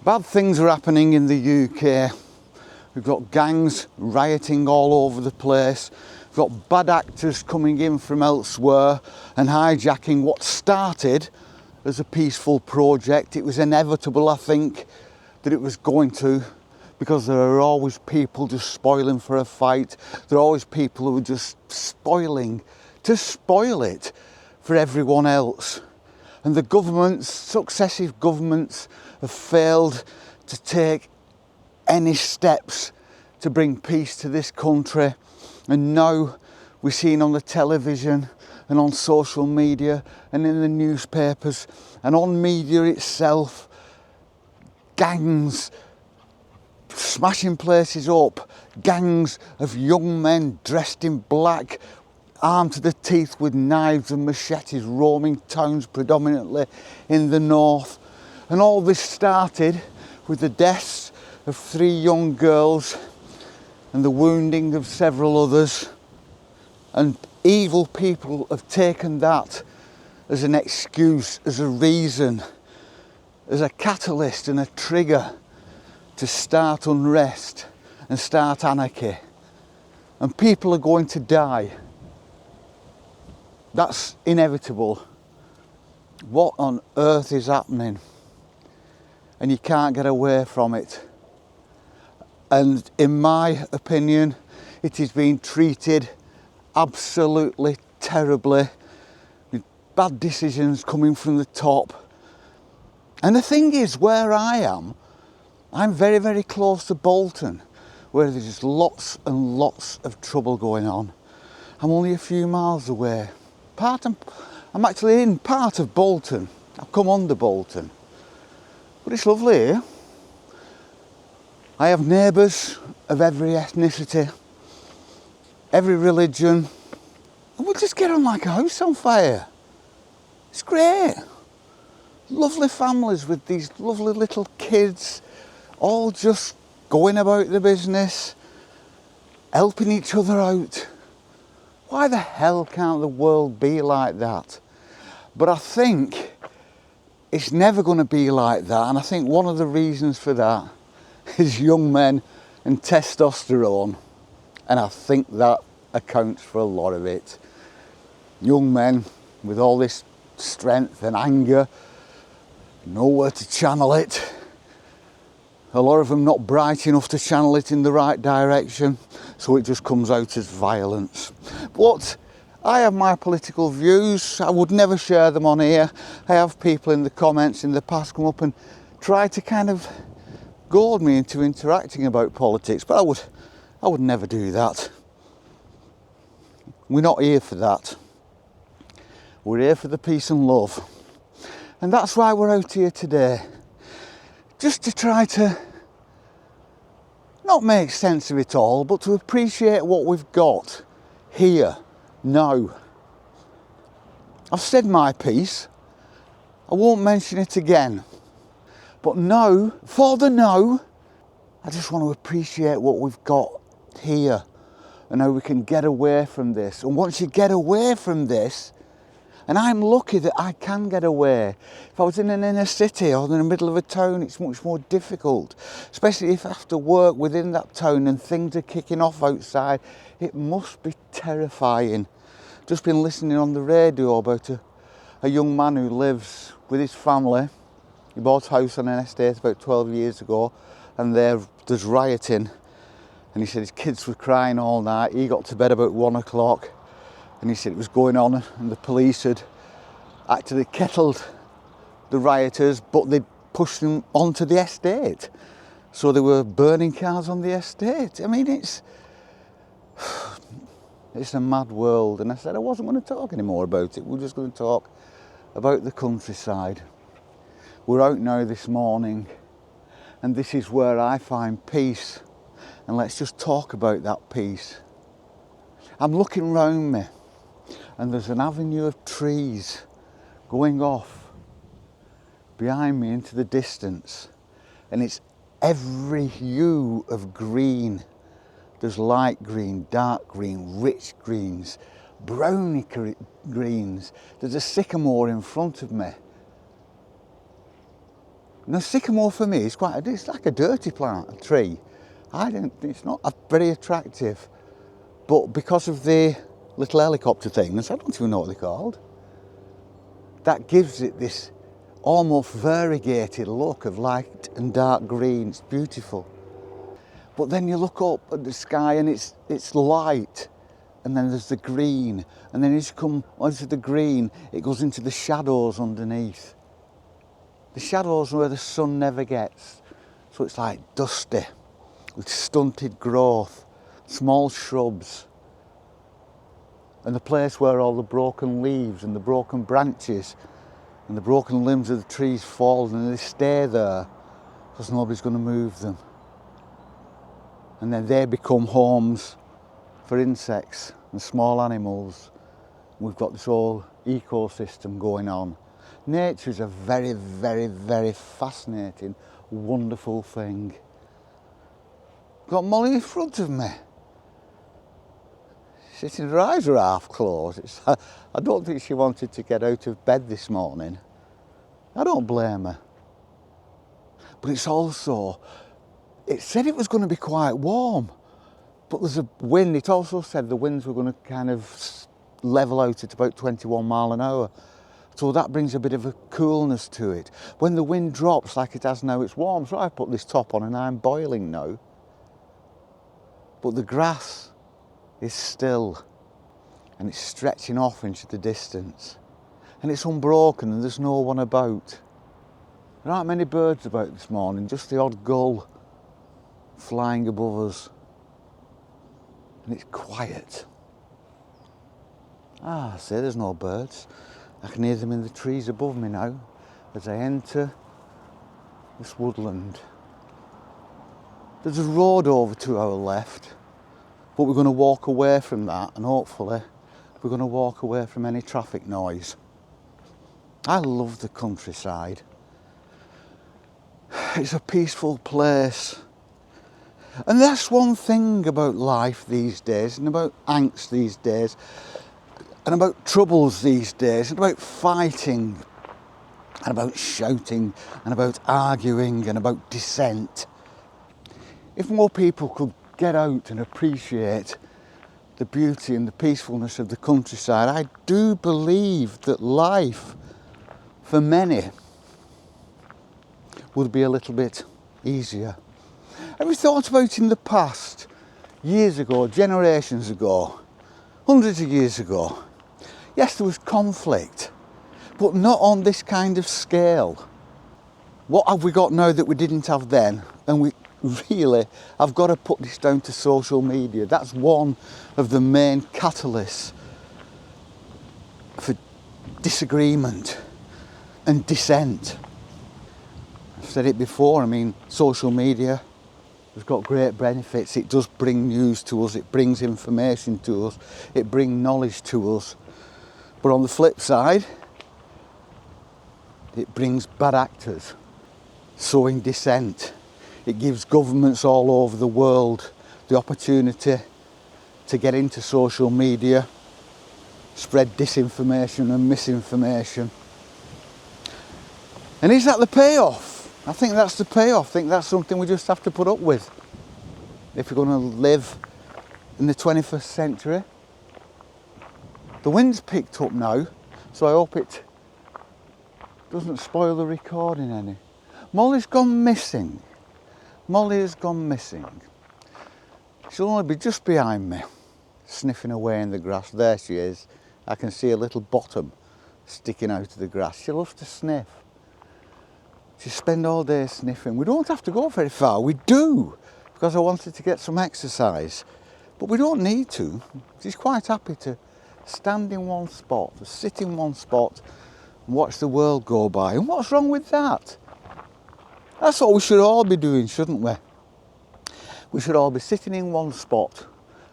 Bad things are happening in the UK. We've got gangs rioting all over the place. We've got bad actors coming in from elsewhere and hijacking what started as a peaceful project. It was inevitable, I think, that it was going to, because there are always people just spoiling for a fight. There are always people who are just spoiling to spoil it for everyone else. And the governments, successive governments, have failed to take any steps to bring peace to this country. And now we're seeing on the television and on social media and in the newspapers and on media itself, gangs smashing places up, gangs of young men dressed in black, armed to the teeth with knives and machetes, roaming towns predominantly in the north. And all this started with the deaths of 3 young girls and the wounding of several others. And evil people have taken that as an excuse, as a reason, as a catalyst and a trigger to start unrest and start anarchy. And people are going to die. That's inevitable. What on earth is happening? And you can't get away from it. And in my opinion, it is being treated absolutely terribly, with bad decisions coming from the top. And the thing is, where I am, I'm very, very close to Bolton, where there's lots and lots of trouble going on. I'm only a few miles away. I'm actually in part of Bolton. I've come under Bolton. But it's lovely here. I have neighbours of every ethnicity, every religion, and we just get on like a house on fire. It's great. Lovely families with these lovely little kids, all just going about the business, helping each other out. Why the hell can't the world be like that? But I think it's never going to be like that, and I think one of the reasons for that is young men and testosterone, and I think that accounts for a lot of it. Young men with all this strength and anger, nowhere to channel it. A lot of them not bright enough to channel it in the right direction, so it just comes out as violence. But I have my political views. I would never share them on here. I have people in the comments in the past come up and try to kind of goad me into interacting about politics, but I would never do that. We're not here for that. We're here for the peace and love. And that's why we're out here today. Just to try to not make sense of it all, but to appreciate what we've got here, now. I've said my piece. I won't mention it again. But now, for the now, I just want to appreciate what we've got here and how we can get away from this. And once you get away from this, and I'm lucky that I can get away. If I was in an inner city or in the middle of a town, it's much more difficult. Especially if I have to work within that town and things are kicking off outside. It must be terrifying. Just been listening on the radio about a young man who lives with his family. He bought a house on an estate about 12 years ago, and there's rioting. And he said his kids were crying all night. He got to bed about 1 o'clock. And he said it was going on, and the police had actually kettled the rioters, but they'd pushed them onto the estate. So they were burning cars on the estate. I mean, it's a mad world. And I said I wasn't going to talk anymore about it. We're just going to talk about the countryside. We're out now this morning, and this is where I find peace. And let's just talk about that peace. I'm looking round me, and there's an avenue of trees going off behind me into the distance, and it's every hue of green. There's light green, dark green, rich greens, browny greens. There's a sycamore in front of me. Now, sycamore for me is it's like a dirty plant, a tree. It's not very attractive, but because of the little helicopter things, I don't even know what they're called, that gives it this almost variegated look of light and dark green. It's beautiful. But then you look up at the sky and it's light, and then there's the green, and then as you come onto the green, it goes into the shadows underneath. The shadows are where the sun never gets, so it's like dusty, with stunted growth, small shrubs, and the place where all the broken leaves and the broken branches and the broken limbs of the trees fall, and they stay there because nobody's going to move them. And then they become homes for insects and small animals. We've got this whole ecosystem going on. Nature is a very, very, very fascinating, wonderful thing. Got Molly in front of me. Sitting, her eyes are half closed. I don't think she wanted to get out of bed this morning. I don't blame her. But it's also, it said it was going to be quite warm, but there's a wind. It also said the winds were going to kind of level out at about 21 mile an hour. So that brings a bit of a coolness to it. When the wind drops like it has now, it's warm. So I put this top on and I'm boiling now. But the grass is still, and it's stretching off into the distance, and it's unbroken and there's no one about. There aren't many birds about this morning, just the odd gull flying above us, and it's quiet. See, there's no birds. I can hear them in the trees above me now as I enter this woodland. There's a road over to our left, but we're going to walk away from that, and hopefully we're going to walk away from any traffic noise. I love the countryside. It's a peaceful place. And that's one thing about life these days, and about angst these days, and about troubles these days, and about fighting, and about shouting, and about arguing, and about dissent. If more people could get out and appreciate the beauty and the peacefulness of the countryside, I do believe that life, for many, would be a little bit easier. Have you thought about in the past, years ago, generations ago, hundreds of years ago? Yes, there was conflict, but not on this kind of scale. What have we got now that we didn't have then? And I've got to put this down to social media. That's one of the main catalysts for disagreement and dissent. I've said it before, I mean, social media has got great benefits. It does bring news to us, it brings information to us, it brings knowledge to us. But on the flip side, it brings bad actors, sowing dissent. It gives governments all over the world the opportunity to get into social media, spread disinformation and misinformation. And is that the payoff? I think that's the payoff. I think that's something we just have to put up with if we're going to live in the 21st century. The wind's picked up now, so I hope it doesn't spoil the recording any. Molly's gone missing. Molly has gone missing. She'll only be just behind me, sniffing away in the grass. There she is. I can see a little bottom sticking out of the grass. She loves to sniff. She spends all day sniffing. We don't have to go very far. We do, because I wanted to get some exercise. But we don't need to. She's quite happy to stand in one spot, to sit in one spot and watch the world go by. And what's wrong with that? That's what we should all be doing, shouldn't we? We should all be sitting in one spot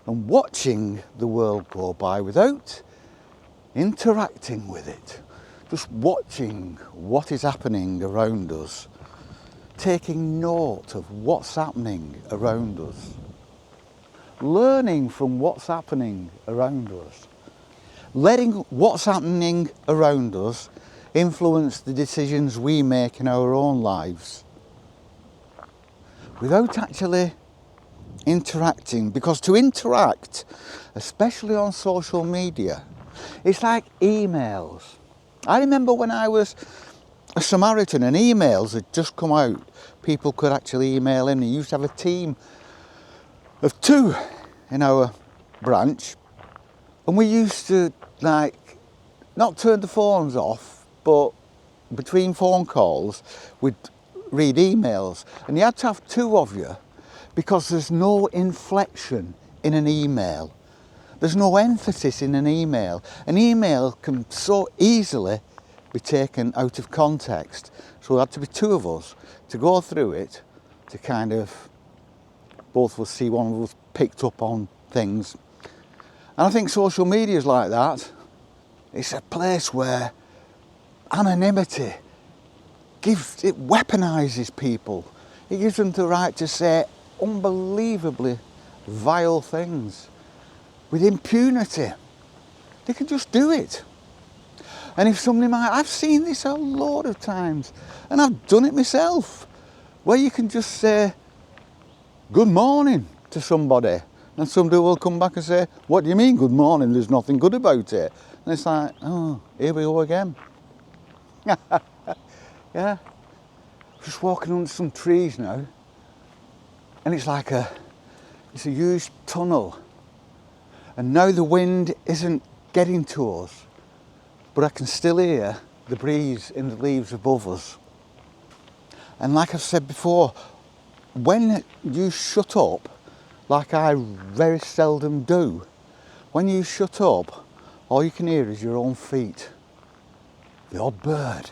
and watching the world go by without interacting with it. Just watching what is happening around us, taking note of what's happening around us, learning from what's happening around us, letting what's happening around us influence the decisions we make in our own lives without actually interacting. Because to interact, especially on social media, it's like emails. I remember when I was a Samaritan and emails had just come out, people could actually email in. We used to have a team of 2 in our branch, and we used to like not turn the phones off, but between phone calls we'd read emails, and you had to have 2 of you because there's no inflection in an email. There's no emphasis in an email. An email can so easily be taken out of context. So there had to be 2 of us to go through it, to kind of both of us see one of us picked up on things. And I think social media is like that. It's a place where anonymity weaponises people. It gives them the right to say unbelievably vile things with impunity. They can just do it. And if somebody I've seen this a lot of times, and I've done it myself, where you can just say good morning to somebody, and somebody will come back and say, what do you mean good morning, there's nothing good about it? And it's like, oh, here we go again. Yeah, just walking under some trees now, and it's like it's a huge tunnel, and now the wind isn't getting to us, but I can still hear the breeze in the leaves above us. And like I've said before, when you shut up, like I very seldom do, when you shut up, all you can hear is your own feet, the odd bird,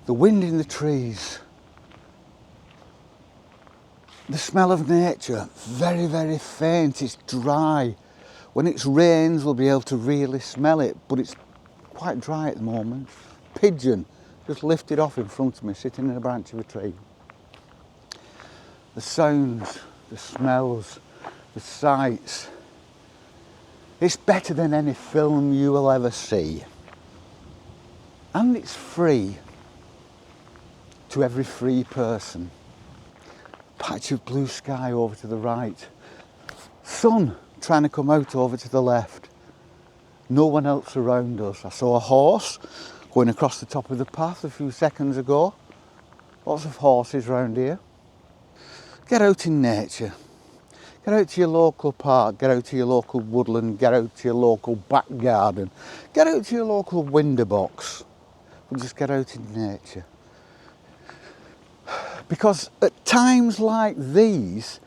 the wind in the trees, the smell of nature, very, very faint, it's dry. When it rains, we'll be able to really smell it, but it's quite dry at the moment. Pigeon just lifted off in front of me, sitting in a branch of a tree. The sounds, the smells, the sights. It's better than any film you will ever see. And it's free to every free person. Patch of blue sky over to the right. Sun trying to come out over to the left. No one else around us. I saw a horse going across the top of the path a few seconds ago. Lots of horses around here. Get out in nature. Get out to your local park, get out to your local woodland, get out to your local back garden, get out to your local window box, and just get out in nature. Because at times like these,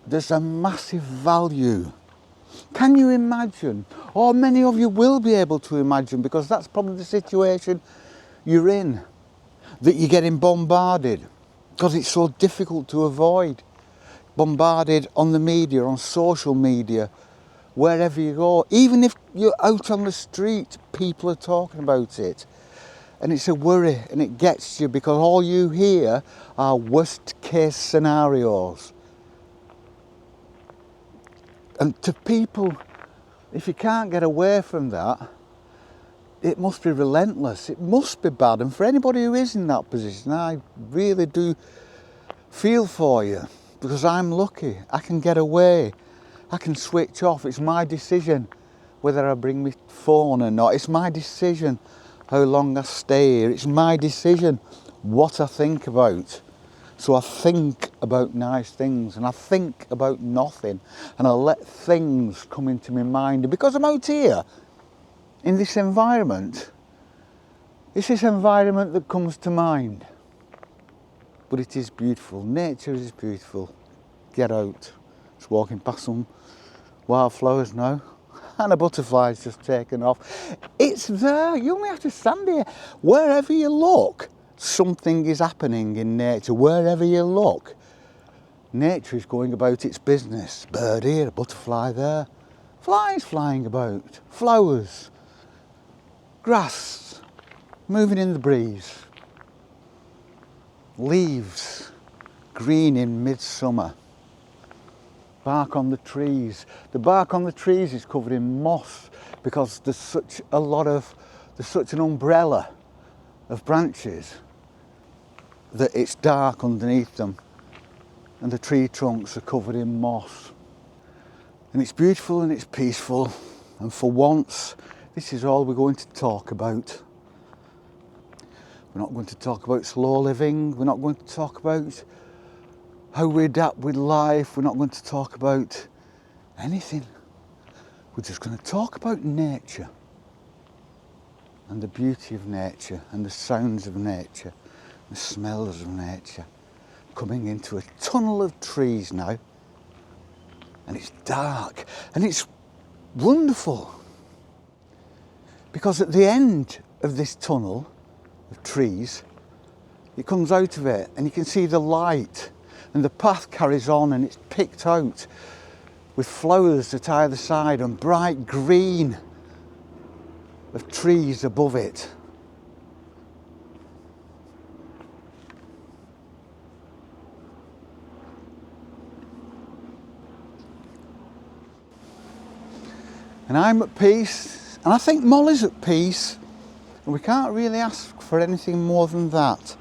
there's a massive value. Can you imagine, or many of you will be able to imagine, because that's probably the situation you're in, that you're getting bombarded, because it's so difficult to avoid. Bombarded on the media, on social media, wherever you go. Even if you're out on the street, people are talking about it. And it's a worry, and it gets you, because all you hear are worst case scenarios. And to people, if you can't get away from that, it must be relentless. It must be bad. And for anybody who is in that position, I really do feel for you, because I'm lucky. I can get away. I can switch off. It's my decision whether I bring my phone or not. It's my decision how long I stay here. It's my decision what I think about. So I think about nice things, and I think about nothing, and I let things come into my mind. And because I'm out here in this environment, it's this environment that comes to mind. But it is beautiful. Nature is beautiful. Get out. Just walking past some wildflowers now, and a butterfly's just taken off. It's there. You only have to stand here. Wherever you look, something is happening in nature. Wherever you look, nature is going about its business. Bird here, a butterfly there, flies flying about, flowers, grass moving in the breeze, leaves green in midsummer, bark on the trees. The bark on the trees is covered in moss because there's such an umbrella of branches that it's dark underneath them, and the tree trunks are covered in moss. And it's beautiful and it's peaceful, and for once this is all we're going to talk about. We're not going to talk about slow living, we're not going to talk about how we adapt with life, we're not going to talk about anything. We're just going to talk about nature and the beauty of nature and the sounds of nature, the smells of nature. Coming into a tunnel of trees now, and it's dark and it's wonderful, because at the end of this tunnel of trees, it comes out of it and you can see the light, and the path carries on and it's picked out with flowers at either side and bright green of trees above it. And I'm at peace, and I think Molly's at peace, and we can't really ask for anything more than that.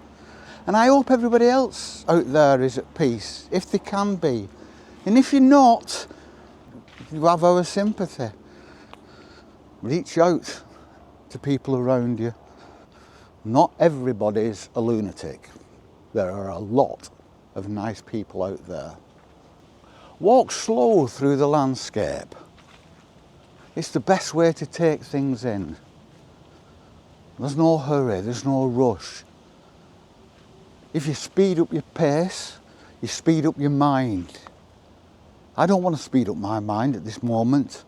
And I hope everybody else out there is at peace, if they can be. And if you're not, you have our sympathy. Reach out to people around you. Not everybody's a lunatic. There are a lot of nice people out there. Walk slow through the landscape. It's the best way to take things in. There's no hurry, there's no rush. If you speed up your pace, you speed up your mind. I don't want to speed up my mind at this moment,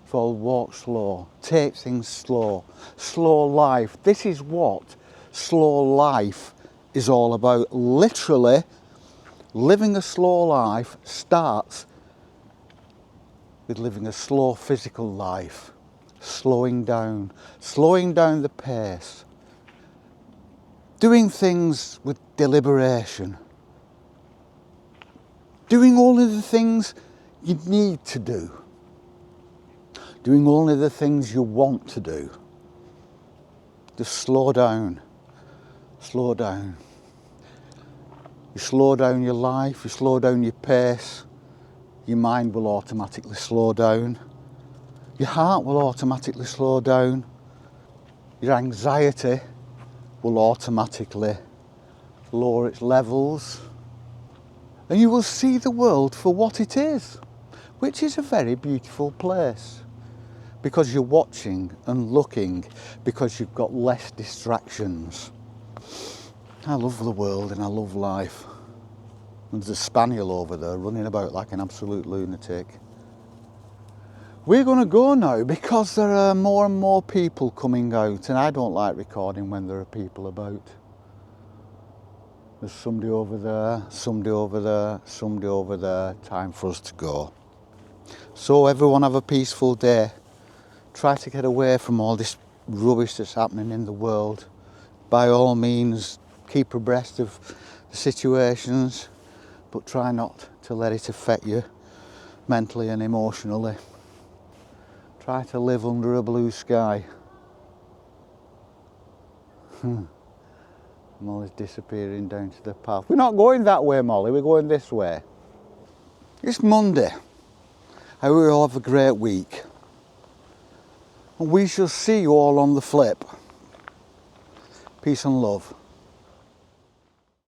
so I'll walk slow, take things slow. Slow life. This is what slow life is all about. Literally, living a slow life starts with living a slow physical life. Slowing down the pace. Doing things with deliberation. Doing only the things you need to do. Doing only the things you want to do. Just slow down. Slow down. You slow down your life, you slow down your pace, your mind will automatically slow down. Your heart will automatically slow down. Your anxiety will automatically lower its levels. And you will see the world for what it is, which is a very beautiful place, because you're watching and looking, because you've got less distractions. I love the world and I love life. And there's a spaniel over there running about like an absolute lunatic. We're going to go now because there are more and more people coming out, and I don't like recording when there are people about. There's somebody over there, somebody over there, somebody over there. Time for us to go. So everyone have a peaceful day. Try to get away from all this rubbish that's happening in the world. By all means, keep abreast of the situations, but try not to let it affect you mentally and emotionally. Try to live under a blue sky. Molly's disappearing down to the path. We're not going that way, Molly, we're going this way. It's Monday. I hope you all have a great week. And we shall see you all on the flip. Peace and love.